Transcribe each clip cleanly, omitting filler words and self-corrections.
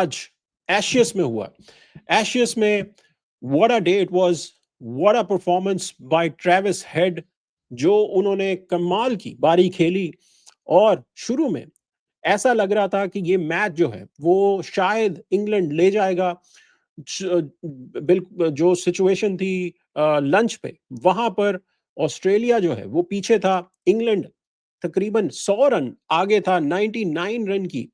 आज एशियस में हुआ। एशियस में what a day it was, what a performance by Travis head. जो उन्होंने कमाल की बारी खेली, और शुरू में ऐसा लग रहा था कि ये मैच जो है वो शायद इंग्लैंड ले जाएगा। बिल्कुल जो सिचुएशन थी लंच पे, वहां पर ऑस्ट्रेलिया जो है वो पीछे था। इंग्लैंड तकरीबन 100 रन आगे था, 99 रन की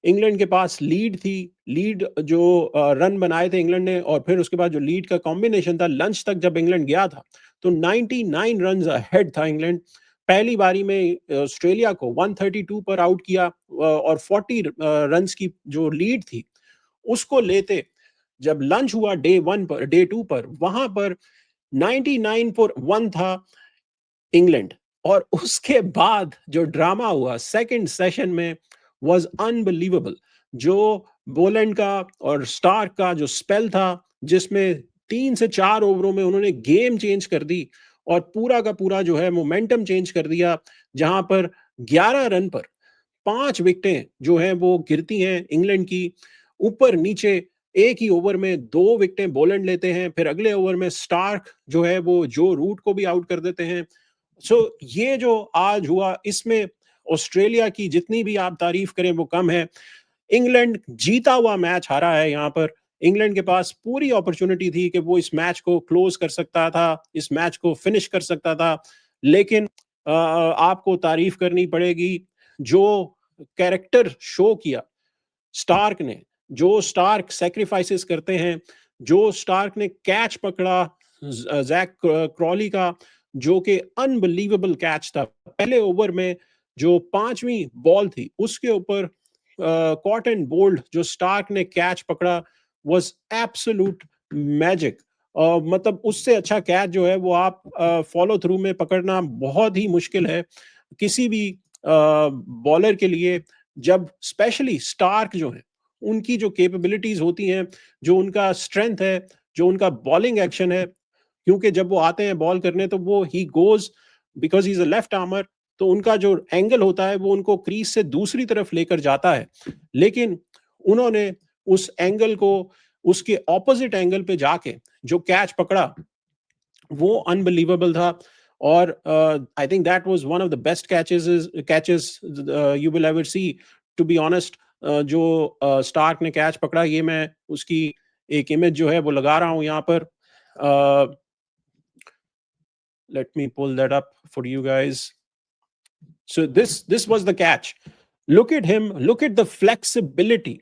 इंग्लैंड के पास लीड थी। लीड जो रन बनाए थे इंग्लैंड ने, और फिर उसके बाद जो लीड का कॉम्बिनेशन था लंच तक जब इंग्लैंड गया था, तो 99 रन अहेड था इंग्लैंड। पहली बारी में ऑस्ट्रेलिया को 132 पर आउट किया, और 40 रन्स की जो लीड थी उसको लेते, जब लंच हुआ डे टू पर, वहां पर 99 पर 1 था इंग्लैंड। और उसके बाद जो ड्रामा हुआ सेकंड सेशन में वाज अनबिलीवेबल। जो बोलैंड का और स्टार्क का जो स्पेल था, जिसमें 3 से 4 ओवरों में उन्होंने गेम चेंज कर दी और पूरा का पूरा जो है मोमेंटम चेंज कर दिया। जहां पर 11 रन पर 5 विकेटें जो हैं वो गिरती हैं इंग्लैंड की। ऊपर नीचे एक ही ओवर में 2 विकेटें बोलैंड लेते हैं, फिर अगले ओवर में स्टार्क जो है वो जो रूट को भी आउट कर देते हैं। ये जो आज हुआ, इसमें ऑस्ट्रेलिया की जितनी भी आप तारीफ करें वो कम है। इंग्लैंड जीता हुआ मैच हारा है यहाँ पर। इंग्लैंड के पास पूरी अपॉर्चुनिटी थी कि वो इस मैच को क्लोज कर सकता था, इस मैच को फिनिश कर सकता था। लेकिन आपको तारीफ करनी पड़ेगी, जो कैरेक्टर शो किया स्टार्क ने। जो स्टार्क सेक्रीफाइसेस करते हैं, जो स्टार्क ने कैच पकड़ा जैक क्रॉली का, जो कि अनबिलीवेबल कैच था पहले ओवर में। जो 5वीं बॉल थी उसके ऊपर कॉट एंड बोल्ड जो स्टार्क ने कैच पकड़ा वाज एब्सोल्यूट मैजिक। मतलब उससे अच्छा कैच जो है वो आप फॉलो थ्रू में पकड़ना बहुत ही मुश्किल है किसी भी बॉलर के लिए। जब स्पेशली स्टार्क जो है, उनकी जो कैपेबिलिटीज होती हैं, जो उनका स्ट्रेंथ है, जो उनका बॉलिंग एक्शन है, क्योंकि जब वो आते हैं बॉल करने तो वो he goes, because he is a left armour, तो उनका जो एंगल होता है वो उनको क्रीज से दूसरी तरफ लेकर जाता है। लेकिन उन्होंने उस एंगल को, उसके ऑपोजिट एंगल पे जाके जो कैच पकड़ा वो अनबिलीवेबल था। और I think that was one of the best catches you will ever see, to be honest. जो स्टार्क ने कैच पकड़ा, ये मैं उसकी एक इमेज जो है वो लगा रहा हूं यहाँ पर। Let me pull that up for you guys. So this was the catch. Look at him, look at the flexibility.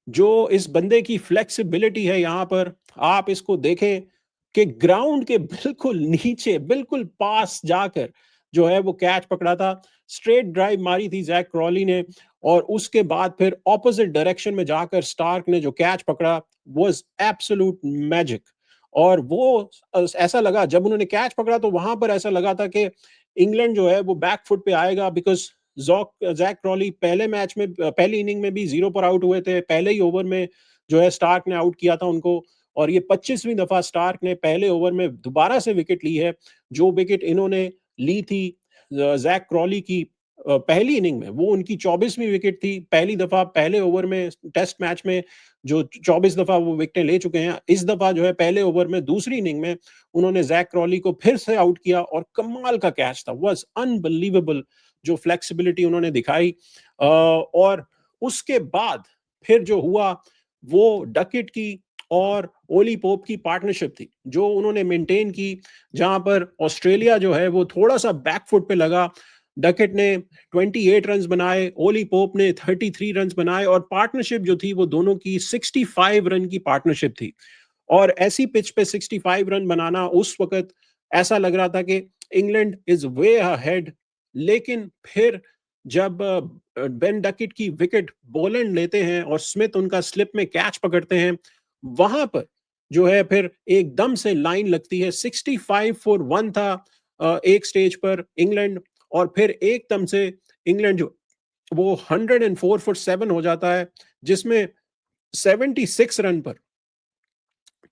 जो इस बंदे की फ्लेक्सिबिलिटी है यहाँ पर, आप इसको देखें कि ग्राउंड के बिल्कुल नीचे, बिल्कुल पास जाकर जो है वो कैच पकड़ा था। स्ट्रेट ड्राइव मारी थी जैक क्रॉली ने, और उसके बाद फिर ऑपोजिट डायरेक्शन में जाकर स्टार्क ने जो कैच पकड़ा वाज एब्सोल्यूट मैजिक। और वो ऐसा लगा जब उन्होंने कैच पकड़ा, तो वहां पर ऐसा लगा था कि इंग्लैंड जो है वो बैक फुट पे आएगा, बिकॉज जैक क्रॉली पहले मैच में, पहली इनिंग में भी 0 पर आउट हुए थे। पहले ही ओवर में जो है स्टार्क ने आउट किया था उनको, और ये 25वीं दफा स्टार्क ने पहले ओवर में दोबारा से विकेट ली है। जो विकेट इन्होंने ली थी जैक क्रॉली की पहली इनिंग में, वो उनकी 24वीं विकेट थी। पहली दफा पहले ओवर में टेस्ट मैच में जो 24 दफा वो विकेटें ले चुके हैं, इस दफा जो है पहले ओवर में दूसरी इनिंग में उन्होंने जैक क्रॉली को फिर से आउट किया, और कमाल का कैच था, वाज अनबिलीवेबल जो फ्लेक्सिबिलिटी उन्होंने दिखाई। और उसके बाद फिर जो हुआ वो डकेट की और ओली पोप की पार्टनरशिप थी जो उन्होंने मेंटेन की, जहां पर ऑस्ट्रेलिया जो है वो थोड़ा सा बैकफुट पे लगा। डकेट ने 28 रन बनाए, ओली पोप ने 33 रन बनाए, और पार्टनरशिप जो थी वो दोनों की 65 रन की पार्टनरशिप थी। और ऐसी पिच पे 65 रन बनाना उस वक्त ऐसा लग रहा था कि इंग्लैंड इज वे अहेड। लेकिन फिर जब बेन डकेट की विकेट बोलैंड लेते हैं और स्मिथ उनका स्लिप में कैच पकड़ते हैं, वहां पर जो है फिर एकदम से लाइन लगती है। 65 फॉर 1 था एक स्टेज पर इंग्लैंड, और फिर एकदम से इंग्लैंड जो वो 104 फॉर 7 हो जाता है, जिसमें 76 रन पर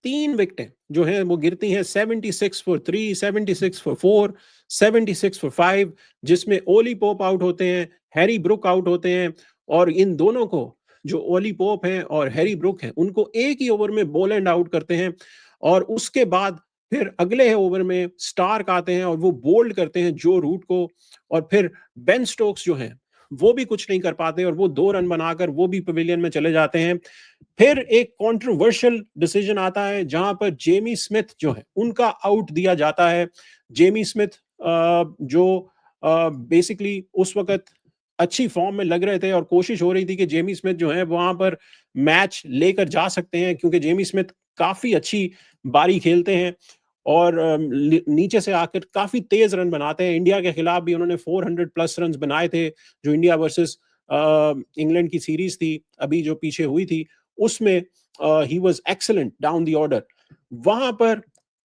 3 विकेटें जो है वो गिरती हैं। 76 फॉर 3, 76 फॉर 4, 76 फॉर 5, जिसमें ओली पोप आउट होते हैं, हैरी ब्रुक आउट होते हैं, और इन दोनों को जो ओली पोप हैं और हैरी ब्रुक हैं, उनको एक ही ओवर में बोल आउट करते हैं और उसके बाद फिर अगले ओवर में स्टार्क आते हैं और वो बोल्ड करते हैं जो रूट को, और फिर बेन स्टोक्स जो हैं वो भी कुछ नहीं कर पाते और वो 2 रन बनाकर वो भी पवेलियन में चले जाते हैं। फिर एक कंट्रोवर्शियल डिसीजन आता है जहां पर जेमी स्मिथ जो है उनका आउट दिया जाता है। जेमी स्मिथ जो बेसिकली उस वक्त अच्छी फॉर्म में लग रहे थे और कोशिश हो रही थी कि जेमी स्मिथ जो है वहां पर मैच लेकर जा सकते हैं, क्योंकि जेमी स्मिथ काफी अच्छी बारी खेलते हैं और नीचे से आकर काफी तेज रन बनाते हैं। इंडिया के खिलाफ भी उन्होंने 400 प्लस रन बनाए थे, जो इंडिया वर्सेस इंग्लैंड की सीरीज थी अभी जो पीछे हुई थी, उसमें he was excellent down the order. वहां पर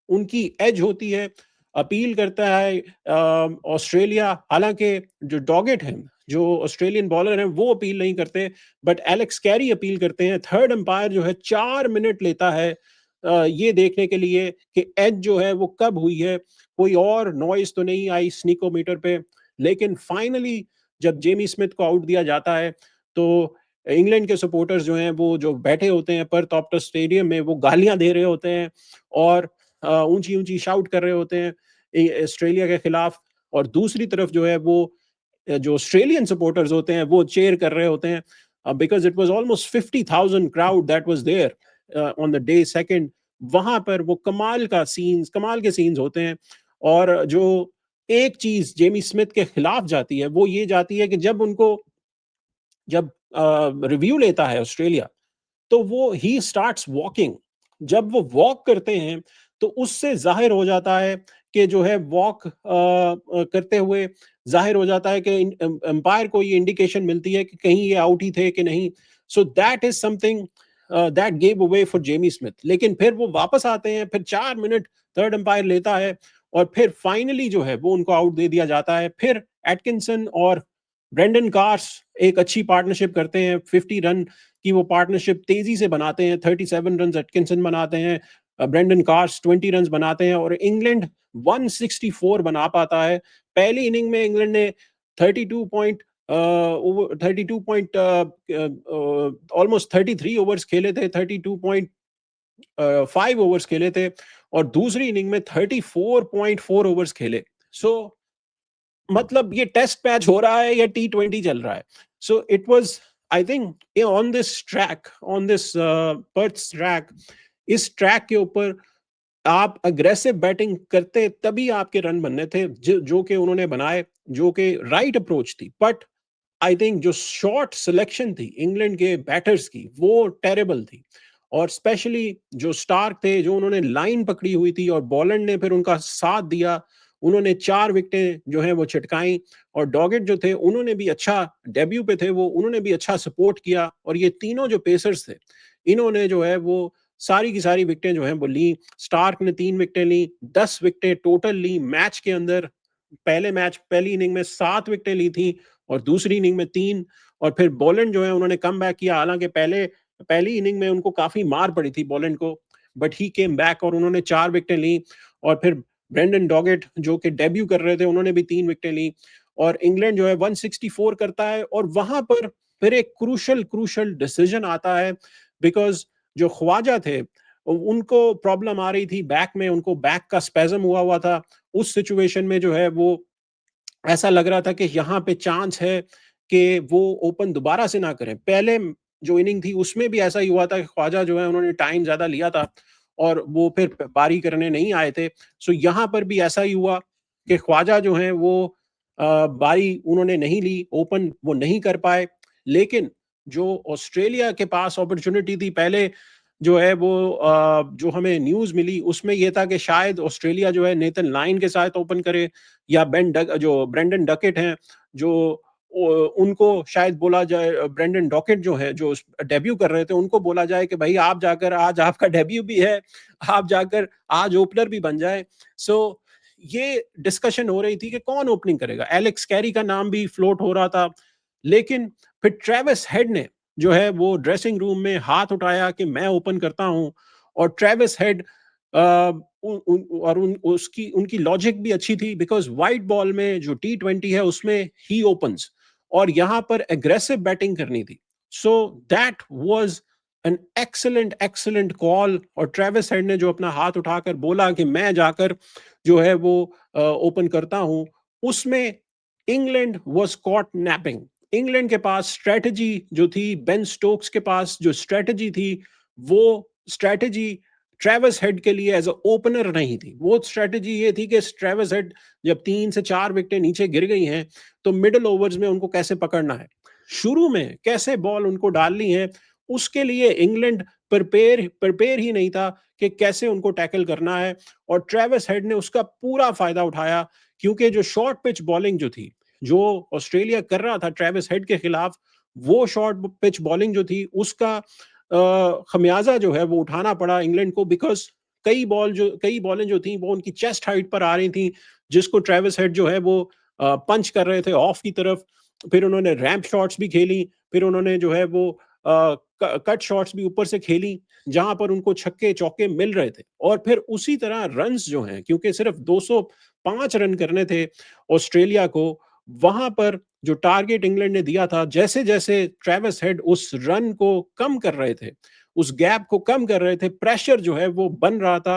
उनकी एज होती है, अपील करता है ऑस्ट्रेलिया। हालांकि जो डॉगेट हैं, जो ऑस्ट्रेलियन बॉलर हैं, वो अपील नहीं करते, बट एलेक्स कैरी अपील करते हैं। थर्ड अंपायर जो है 4 मिनट लेता है ये देखने के लिए कि एज जो है वो कब हुई है, कोई और नॉइज तो नहीं आई स्नीकोमीटर पे। लेकिन फाइनली जब जेमी स्मिथ को आउट दिया जाता है तो इंग्लैंड के सपोर्टर्स जो हैं वो जो बैठे होते हैं पर्थ ऑप्टस स्टेडियम में, वो गालियां दे रहे होते हैं और ऊंची ऊंची शाउट कर रहे होते हैं ऑस्ट्रेलिया के खिलाफ। और दूसरी तरफ जो है वो जो ऑस्ट्रेलियन सपोर्टर्स होते हैं वो चेयर कर रहे होते हैं, because it was almost 50,000 crowd that was there on the day second. वहां पर वो कमाल के सीन्स होते हैं। और जो एक चीज जेमी स्मिथ के खिलाफ जाती है वो ये जाती है कि जब रिव्यू लेता है ऑस्ट्रेलिया, तो वो ही स्टार्ट्स वॉकिंग। जब वो वॉक करते हैं तो उससे जाहिर हो जाता है कि जो है वॉक करते हुए जाहिर हो जाता है कि अंपायर को ये इंडिकेशन मिलती है कि कहीं ये आउट ही थे कि नहीं। सो that is something that gave away for Jamie Smith. लेकिन फिर वो वापस आते हैं, फिर 4 मिनट थर्ड अंपायर लेता है और फिर फाइनली जो है वो उनको आउट दे दिया जाता है। फिर एटकिंसन और ब्रेंडन कार्स एक अच्छी पार्टनरशिप करते हैं, 50 रन की वो पार्टनरशिप तेजी से बनाते हैं। 37 रन एटकिंसन बनाते हैं, ब्रेंडन कार्स 20 रन बनाते हैं और इंग्लैंड 164 बना पाता है। पहली इनिंग में इंग्लैंड ने 32 पॉइंट 32 पॉइंट ऑलमोस्ट 33 ओवर्स खेले थे, 32.5 ओवर्स खेले थे, और दूसरी इनिंग में 34.4 ओवर्स खेले। सो मतलब ये टेस्ट मैच हो रहा है या T20 चल रहा है। So it was, I think on this track, on this Perth track, इस ट्रैक के ऊपर आप अग्रेसिव बैटिंग करते तभी आपके रन बनने थे, जो कि उन्होंने बनाए, जो कि राइट अप्रोच थी। बट आई थिंक जो शॉर्ट सिलेक्शन थी इंग्लैंड के बैटर्स की वो टेरेबल थी। और स्पेशली जो स्टार्क थे, जो उन्होंने लाइन पकड़ी हुई थी और बॉलर ने फिर उनका साथ दिया, उन्होंने 4 विकेटें जो है वो छिटकाई। और डॉगेट जो थे उन्होंने भी अच्छा डेब्यू पे थे, वो उन्होंने भी अच्छा सपोर्ट किया। और ये तीनों जो पेसर्स थे, इन्होंने जो है वो सारी की सारी विकेटें जो हैं वो ली। स्टार्क ने 3 विकेटें ली, 10 विकेटें टोटल ली मैच के अंदर। पहली इनिंग में 7 विकेटें ली थी और दूसरी इनिंग में 3। और फिर बॉलैंड जो है उन्होंने कम बैक किया, हालांकि पहली इनिंग में उनको काफी मार पड़ी थी बॉलैंड को, बट ही केम बैक और उन्होंने 4 विकेटें ली। और फिर ब्रेंडन डॉगेट जो कि डेब्यू कर रहे थे, उन्होंने भी 3 विकेटें ली। और इंग्लैंड जो है 164 करता है। और वहां पर फिर एक क्रूशल क्रूशल डिसीजन आता है, बिकॉज जो ख्वाजा थे उनको प्रॉब्लम आ रही थी बैक में, उनको बैक का स्पेजम हुआ हुआ था। उस सिचुएशन में जो है वो ऐसा लग रहा था कि यहाँ पे चांस है कि वो ओपन दोबारा से ना करें। पहले जो इनिंग थी उसमें भी ऐसा ही हुआ था कि ख्वाजा जो है उन्होंने टाइम ज्यादा लिया था और वो फिर बारी करने नहीं आए थे। सो यहाँ पर भी ऐसा ही हुआ कि ख्वाजा जो है वो बारी उन्होंने नहीं ली, ओपन वो नहीं कर पाए। लेकिन जो ऑस्ट्रेलिया के पास अपॉर्चुनिटी थी पहले, जो है वो जो हमें न्यूज मिली उसमें ये था कि शायद ऑस्ट्रेलिया जो है नेथन लाइन के साथ ओपन करे, या जो ब्रेंडन डकेट हैं, जो उनको शायद बोला जाए, ब्रेंडन डॉकेट जो है जो डेब्यू कर रहे थे, उनको बोला जाए कि भाई आप जाकर, आज आपका डेब्यू भी है, आप जाकर आज ओपनर भी बन जाए। सो ये डिस्कशन हो रही थी कि कौन ओपनिंग करेगा। एलेक्स कैरी का नाम भी फ्लोट हो रहा था। लेकिन फिर ट्रेविस हेड ने जो है वो ड्रेसिंग रूम में हाथ उठाया कि मैं ओपन करता हूं। और ट्रेविस हेड और उसकी उनकी लॉजिक भी अच्छी थी, बिकॉज वाइट बॉल में जो T20 है उसमें ही ओपन्स, और यहां पर एग्रेसिव बैटिंग करनी थी। So that was an excellent excellent call. और ट्रेविस हेड ने जो अपना हाथ उठाकर बोला कि मैं जाकर जो है वो ओपन करता हूं, उसमें England was cot napping. England के पास स्ट्रेटजी जो थी, बेन स्टोक्स के पास जो स्ट्रेटजी थी, वो स्ट्रेटजी ट्रेविस हेड के लिए एज अ ओपनर नहीं थी। वो स्ट्रेटजी ये थी कि ट्रेविस हेड जब 3 से 4 विकेटें नीचे गिर गई हैं तो मिडिल ओवर्स में उनको कैसे पकड़ना है, शुरू में कैसे बॉल उनको डालनी है, उसके लिए इंग्लैंड प्रिपेयर ही नहीं था कि कैसे उनको टैकल करना है। और ट्रेविस हेड ने उसका पूरा फायदा उठाया, क्योंकि जो शॉर्ट पिच बॉलिंग जो थी, जो ऑस्ट्रेलिया कर रहा था ट्रेविस हेड के खिलाफ, वो शॉर्ट पिच बॉलिंग जो थी उसका खमियाजा जो है वो उठाना पड़ा इंग्लैंड को। बिकॉज कई बॉलें जो थी वो उनकी चेस्ट हाइट पर आ रही थी, जिसको ट्रेविस हेड जो है वो पंच कर रहे थे ऑफ की तरफ। फिर उन्होंने रैंप शॉट्स भी खेली, फिर उन्होंने जो है वो कट शॉट्स भी ऊपर से खेली, जहां पर उनको छक्के चौके मिल रहे थे। और फिर उसी तरह रन्स जो हैं, क्योंकि सिर्फ 205 रन करने थे ऑस्ट्रेलिया को, वहां पर जो टारगेट इंग्लैंड ने दिया था, जैसे जैसे ट्रेविस हेड उस रन को कम कर रहे थे, उस गैप को कम कर रहे थे, प्रेशर जो है वो बन रहा था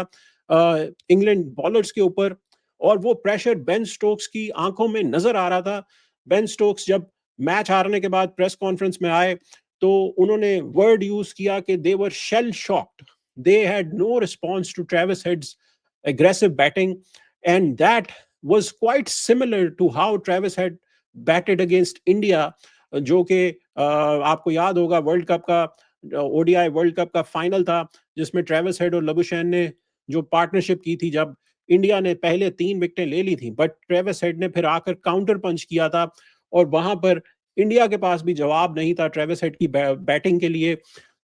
इंग्लैंड बॉलर्स के ऊपर। और वो प्रेशर बेन स्टोक्स की आंखों में नजर आ रहा था। बेन स्टोक्स जब मैच हारने के बाद प्रेस कॉन्फ्रेंस में आए तो उन्होंने वर्ड यूज किया कि they were shell shocked, they had no response to Travis Head's aggressive batting, and that was quite similar to how Travis had batted against India, जो कि आपको याद होगा वर्ल्ड कप का ओडीआई वर्ल्ड कप का final था, जिसमें Travis head और लबुशैन ने जो पार्टनरशिप की थी, जब इंडिया ने पहले 3 विकेटें ले ली थी, बट ट्रेविस हेड ने फिर आकर काउंटर पंच किया था। और वहां पर इंडिया के पास भी जवाब नहीं था ट्रेविस हेड की बैटिंग के लिए।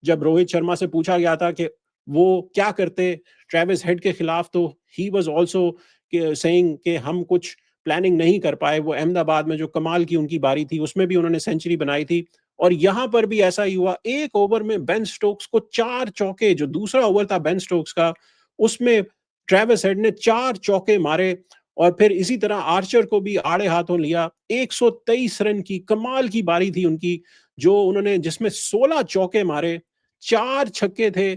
जब रोहित शर्मा से पूछा गया था कि वो क्या करते ट्रेविस हेड के खिलाफ, तो ही वाज आल्सो सेइंग कि हम कुछ प्लानिंग नहीं कर पाए। वो अहमदाबाद में जो कमाल की उनकी बारी थी उसमें भी उन्होंने सेंचुरी बनाई थी। और यहां पर भी ऐसा ही हुआ, एक ओवर में बेन स्टोक्स को 4 चौके, जो दूसरा ओवर था बेन स्टोक्स का, उसमें ट्रेविस हेड ने 4 चौके मारे। और फिर इसी तरह आर्चर को भी आड़े हाथों लिया। 123 रन की कमाल की बारी थी उनकी, जो उन्होंने जिसमें 16 चौके मारे, 4 छक्के थे,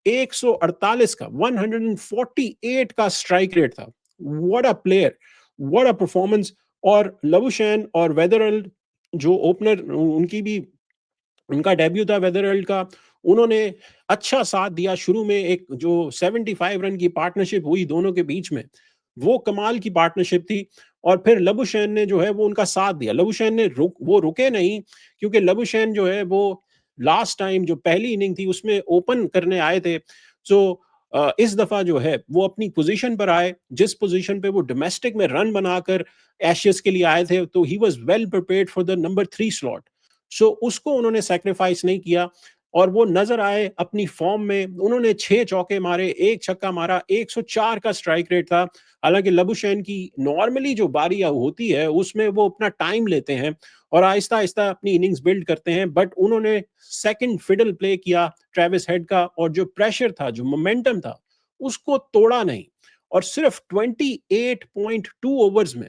148 का 148 का स्ट्राइक रेट था। What a player, what a performance. और लबुशैन और वेदरल्ड जो ओपनर, उनकी भी उनका डेब्यू था वेदरल्ड का, उन्होंने अच्छा साथ दिया। शुरू में एक जो 75 रन की पार्टनरशिप हुई दोनों के बीच में, वो कमाल की पार्टनरशिप थी। और फिर लबुशैन ने जो है वो उनका साथ दिया। लबुशैन ने वो रुके नहीं, क्योंकि लबुशैन जो है वो लास्ट टाइम जो पहली इनिंग थी उसमें ओपन करने आए थे। सो इस दफा जो है वो अपनी पोजीशन पर आए, जिस पोजीशन पे वो डोमेस्टिक में रन बनाकर एशेस के लिए आए थे, तो he was well prepared for the number 3 slot. So उसको उन्होंने सैक्रिफाइस नहीं किया, और वो नजर आए अपनी फॉर्म में। उन्होंने 6 चौके मारे, 1 छक्का मारा, 104 का स्ट्राइक रेट था। हालांकि लबुशैन की नॉर्मली जो बारी होती है उसमें वो अपना टाइम लेते हैं और आहिस्ता आहिस्ता अपनी इनिंग्स बिल्ड करते हैं, बट उन्होंने सेकंड फिडल प्ले किया ट्रेविस हेड का, और जो प्रेशर था, जो मोमेंटम था, उसको तोड़ा नहीं। और सिर्फ 28.2 ओवर्स में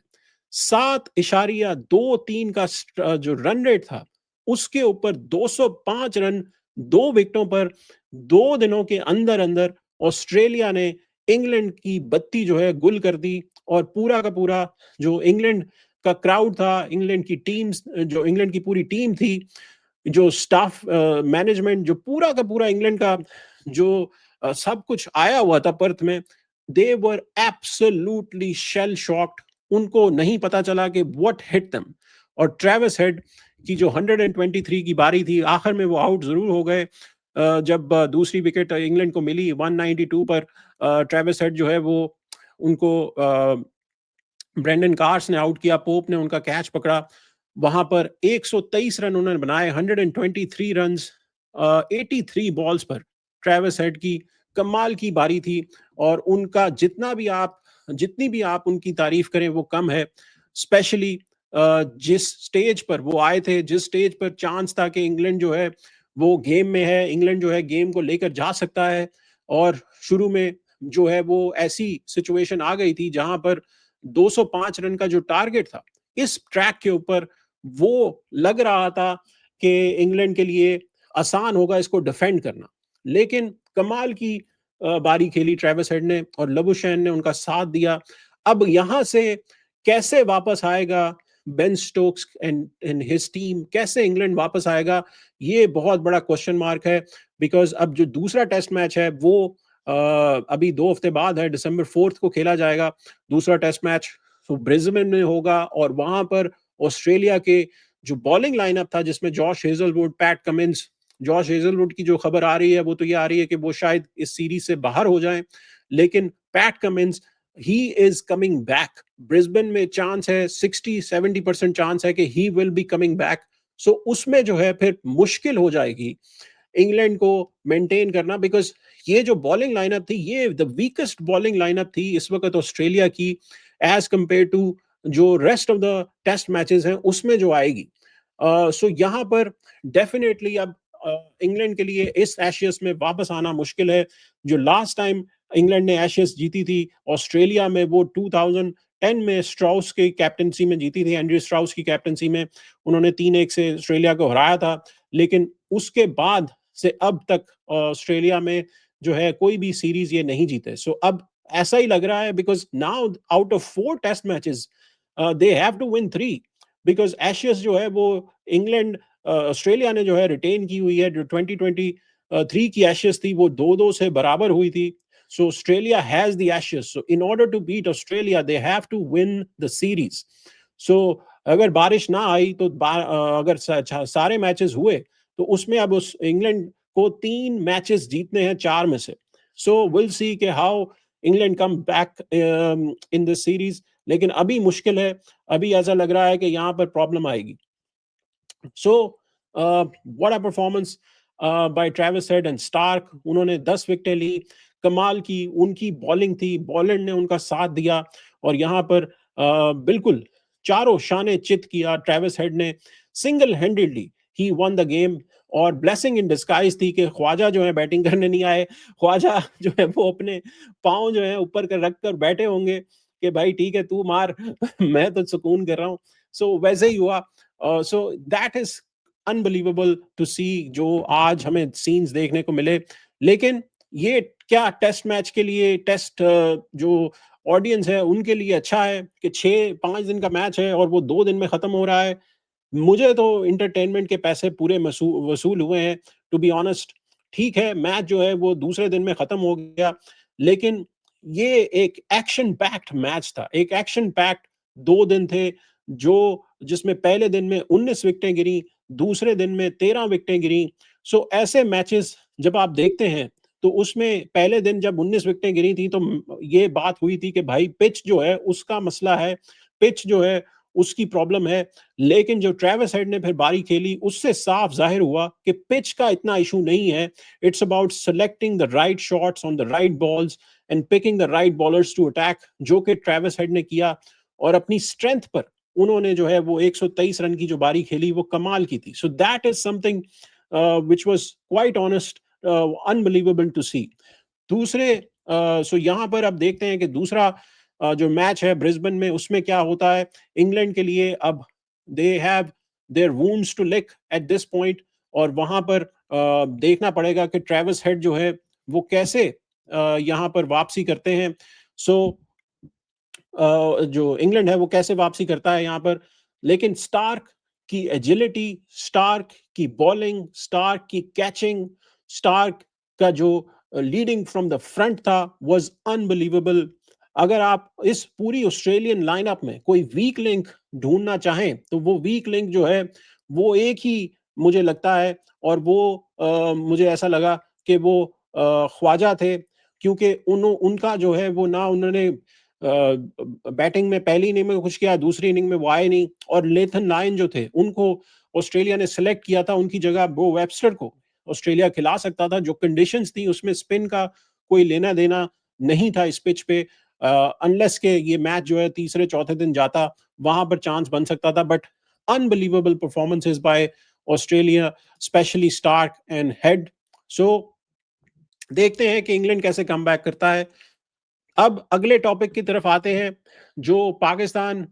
7.23 का जो रन रेट था, उसके ऊपर 205 रन 2 विकेटों पर 2 दिनों के अंदर अंदर ऑस्ट्रेलिया ने इंग्लैंड की बत्ती जो है गुल कर दी। और पूरा का पूरा जो इंग्लैंड का क्राउड था, इंग्लैंड की टीम्स, जो इंग्लैंड की पूरी टीम थी, जो स्टाफ मैनेजमेंट, जो पूरा का पूरा इंग्लैंड का जो सब कुछ आया हुआ था पर्थ में, दे वर एब्सोल्युटली शेल शॉक्ड। उनको नहीं पता चला कि व्हाट हिट देम। और ट्रेविस हेड की जो 123 की बारी थी, आखिर में वो आउट जरूर हो गए। जब दूसरी विकेट इंग्लैंड को मिली 192 पर, ट्रेविस हेड जो है वो उनको ब्रेंडन कार्स ने आउट किया, पोप ने उनका कैच पकड़ा। वहां पर 123 रन उन्होंने बनाए, 123 रन 83 बॉल्स पर। ट्रेविस हेड की कमाल की बारी थी। और उनका जितनी भी आप उनकी तारीफ करें वो कम है। स्पेशली जिस स्टेज पर वो आए थे, जिस स्टेज पर चांस था कि इंग्लैंड जो है वो गेम में है, इंग्लैंड जो है गेम को लेकर जा सकता है। और शुरू में जो है वो ऐसी सिचुएशन आ गई थी जहां पर 205 रन का जो टारगेट था, इस ट्रैक के ऊपर वो लग रहा था कि इंग्लैंड के लिए आसान होगा इसको डिफेंड करना, लेकिन कमाल की बारी खेली ट्रेविस हेड ने और लबुशैन ने उनका साथ दिया। अब यहाँ से कैसे वापस आएगा Ben Stokes and and his team, कैसे इंग्लैंड वापस आएगा, ये बहुत बड़ा क्वेश्चन मार्क है। बिकॉज अब जो दूसरा टेस्ट मैच है वो अभी 2 हफ्ते बाद है, December 4 को खेला जाएगा दूसरा टेस्ट मैच। तो ब्रिस्बेन में होगा और वहां पर ऑस्ट्रेलिया के जो बॉलिंग लाइनअप था जिसमें Josh Hazlewood, PAT Cummins, Josh Hazlewood की जो खबर आ रही है वो तो ये आ रही है कि वो शायद इस सीरीज से बाहर हो जाएं, लेकिन Pat Cummins he is coming back. Brisbane में चांस है 60-70% चांस है कि he will be coming back. So उसमें जो है फिर मुश्किल हो जाएगी इंग्लैंड को मेंटेन करना, बिकॉज ये जो बॉलिंग लाइनअप थी ये द वीकेस्ट बॉलिंग लाइनअप थी इस वक्त ऑस्ट्रेलिया की एज कंपेयर टू जो rest of the test matches हैं उसमें जो आएगी। सो यहाँ पर डेफिनेटली अब इंग्लैंड के लिए इस एशियस में वापस आना मुश्किल है। जो लास्ट टाइम इंग्लैंड ने एशियस जीती थी ऑस्ट्रेलिया में वो 2010 में स्ट्राउस की कैप्टनसी में जीती थी, एंड्रयू स्ट्राउस की कैप्टनसी में उन्होंने 3-1 से ऑस्ट्रेलिया को हराया था। लेकिन उसके बाद से अब तक ऑस्ट्रेलिया में जो है कोई भी सीरीज ये नहीं जीते। सो अब ऐसा ही लग रहा है because now out of 4 test matches they have to win 3, because Ashes जो है वो इंग्लैंड ऑस्ट्रेलिया ने जो है रिटेन की हुई है। जो 2023 की एशियस थी वो 2-2 से बराबर हुई थी। So Australia has the Ashes, so in order to beat Australia they have to win the series. So अगर बारिश ना आई तो अगर सारे मैचेस हुए तो उसमें अब उस इंग्लैंड को 3 मैचेस जीतने हैं 4 में से। सो विल सी के how England come back in this series, लेकिन अभी मुश्किल है, अभी ऐसा लग रहा है कि यहाँ पर प्रॉब्लम आएगी। So what a performance by Travis Head and Starc, उन्होंने 10 विकेटें ली, कमाल की उनकी बॉलिंग थी, बॉलर ने उनका साथ दिया और यहाँ पर बिल्कुल चारों शाने चित किया ट्रेविस हेड ने, single handedly he one the game. और ब्लेसिंग इन डिस्गाइज थी कि ख्वाजा जो है बैटिंग करने नहीं आए, ख्वाजा जो है वो अपने पाँव जो है ऊपर कर रख कर बैठे होंगे कि भाई ठीक है तू मार मैं तो सुकून कर रहा हूँ। सो वैसे ही हुआ। So that is unbelievable to see जो आज हमें सीन्स देखने को मिले। लेकिन ये क्या टेस्ट मैच के लिए, टेस्ट जो ऑडियंस है उनके लिए अच्छा है कि 6-5 दिन का मैच है और वो 2 दिन में खत्म हो रहा है। मुझे तो इंटरटेनमेंट के पैसे पूरे वसूल हुए हैं टू बी ऑनेस्ट। ठीक है मैच जो है वो दूसरे दिन में खत्म हो गया, लेकिन ये एक एक्शन पैक्ड मैच था, एक एक्शन पैक्ड 2 दिन थे जो जिसमें पहले दिन में 19 विकेटें गिरी, दूसरे दिन में 13 विकेटें गिरी। सो ऐसे मैचेस जब आप देखते हैं तो उसमें पहले दिन जब 19 विकेटें गिरी थी तो ये बात हुई थी कि भाई पिच जो है उसका मसला है, पिच जो है उसकी प्रॉब्लम है। लेकिन जो ट्रेविस हेड ने फिर बारी खेली उससे साफ जाहिर हुआ कि पिच का इतना इशू नहीं है, it's about selecting the right shots on the right balls and picking the right bowlers to attack, जो कि ट्रेविस हेड ने किया। और अपनी स्ट्रेंथ पर उन्होंने जो है वो 123 रन की जो बारी खेली वो कमाल की थी। So that is something which was quite honest, unbelievable to see. दूसरे सो यहाँ पर अब देखते हैं कि दूसरा जो मैच है ब्रिस्बेन में उसमें क्या होता है इंग्लैंड के लिए। अब they have their wounds to lick at this point और वहां पर देखना पड़ेगा कि ट्रेविस हेड जो है वो कैसे यहाँ पर वापसी करते हैं। सो जो इंग्लैंड है वो कैसे वापसी करता है यहाँ पर। लेकिन स्टार्क की एजिलिटी, स्टार्क की बॉलिंग, स्टार्क की कैचिंग, स्टार्क का जो लीडिंग फ्रॉम द फ्रंट था वाज अनबिलीवेबल। अगर आप इस पूरी ऑस्ट्रेलियन लाइनअप में कोई वीक लिंक ढूंढना चाहें तो वो वीक लिंक जो है वो एक ही मुझे लगता है, और वो मुझे ऐसा लगा कि वो ख्वाजा थे, क्योंकि उनका जो है वो ना उन्होंने बैटिंग में पहली इनिंग में कुछ किया, दूसरी इनिंग में वो आए नहीं। और लेथन लायन जो थे उनको ऑस्ट्रेलिया ने सिलेक्ट किया था, उनकी जगह ब्रो वेब्स्टर को ऑस्ट्रेलिया खिला सकता था। जो कंडीशंस थी उसमें स्पिन का कोई लेना देना नहीं था इस पिच पे, अनलेस के ये मैच जो है तीसरे चौथे दिन जाता, वहां पर चांस बन सकता था। But unbelievable performances by Australia, specially Starc and Head. So देखते हैं कि इंग्लैंड कैसे कम बैक करता है। अब अगले टॉपिक की तरफ आते हैं जो पाकिस्तान